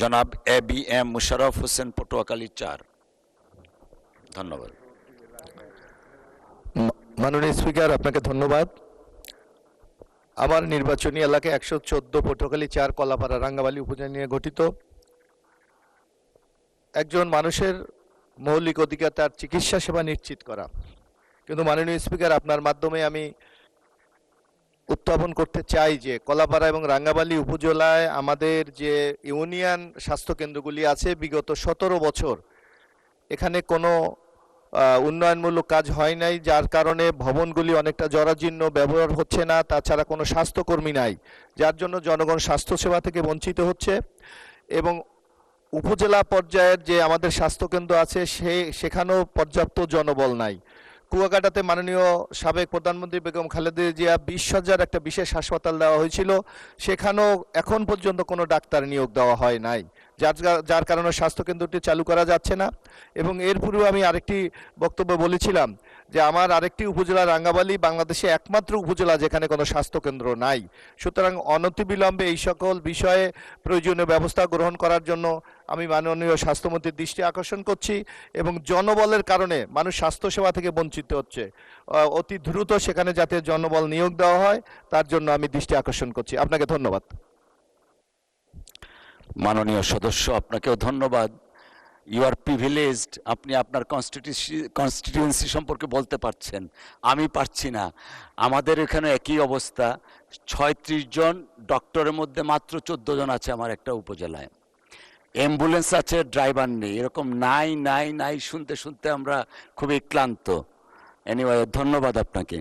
জনাব ABM মুশাররফ হোসেন, পটুয়াখালী 4। ধন্যবাদ। মাননীয় স্পিকার, আপনাকে ধন্যবাদ। আমার নির্বাচনী এলাকা 114 পটুয়াখালী 4 কলাপাড়া রাঙ্গাবালী উপজেলা নিয়ে গঠিত। একজন মানুষের মৌলিক অধিকার তার চিকিৎসা সেবা নিশ্চিত করা, কিন্তু মাননীয় স্পিকার, আপনার মাধ্যমে আমি উত্থাপন করতে চাই যে কলাপাড়া এবং রাঙ্গাবালী উপজেলায় আমাদের যে ইউনিয়ন স্বাস্থ্যকেন্দ্রগুলি আছে, বিগত 17 বছর এখানে কোনো উন্নয়নমূলক কাজ হয় নাই, যার কারণে ভবনগুলি অনেকটা জরাজীর্ণ, ব্যবহার হচ্ছে না। তাছাড়া কোনো স্বাস্থ্যকর্মী নাই, যার জন্য জনগণ স্বাস্থ্যসেবা থেকে বঞ্চিত হচ্ছে। এবং উপজেলা পর্যায়ের যে আমাদের স্বাস্থ্যকেন্দ্র আছে সেখানেও পর্যাপ্ত জনবল নাই। কুয়াকাটাতে মাননীয় সাবেক প্রধানমন্ত্রী বেগম খালেদা জিয়া 20 শয্যার একটা বিশেষ হাসপাতাল দেওয়া হয়েছিল, সেখানেও এখন পর্যন্ত কোনো ডাক্তার নিয়োগ দেওয়া হয় নাই, যার কারণে স্বাস্থ্যকেন্দ্রটি চালু করা যাচ্ছে না। এবং এর পূর্বে আমি আরেকটি বক্তব্য বলেছিলাম যে আমার আরেকটি উপজেলা রাঙ্গাবালী বাংলাদেশে একমাত্র উপজেলা যেখানে কোনো স্বাস্থ্যকেন্দ্র নাই। সুতরাং অনতিবিলম্বে এই সকল বিষয়ে প্রয়োজনীয় ব্যবস্থা গ্রহণ করার জন্য আমি মাননীয় স্বাস্থ্যমন্ত্রীর দৃষ্টি আকর্ষণ করছি। এবং জনবলের কারণে মানুষ স্বাস্থ্যসেবা থেকে বঞ্চিত হচ্ছে, অতি দ্রুত সেখানে যাতে জনবল নিয়োগ দেওয়া হয় তার জন্য আমি দৃষ্টি আকর্ষণ করছি। আপনাকে ধন্যবাদ। মাননীয় সদস্য, আপনাকেও ধন্যবাদ। ইউ আর প্রিভিলেজড, আপনি আপনার কনস্টিটিউয়েন্সি সম্পর্কে বলতে পারছেন, আমি পারছি না। আমাদের এখানে একই অবস্থা, 36 জন ডক্টরের মধ্যে মাত্র 14 জন আছে আমার একটা উপজেলায়। অ্যাম্বুলেন্স আছে, ড্রাইভার নেই। এরকম নাই নাই নাই শুনতে শুনতে আমরা খুবই ক্লান্ত। এনিওয়ে, ধন্যবাদ আপনাকে।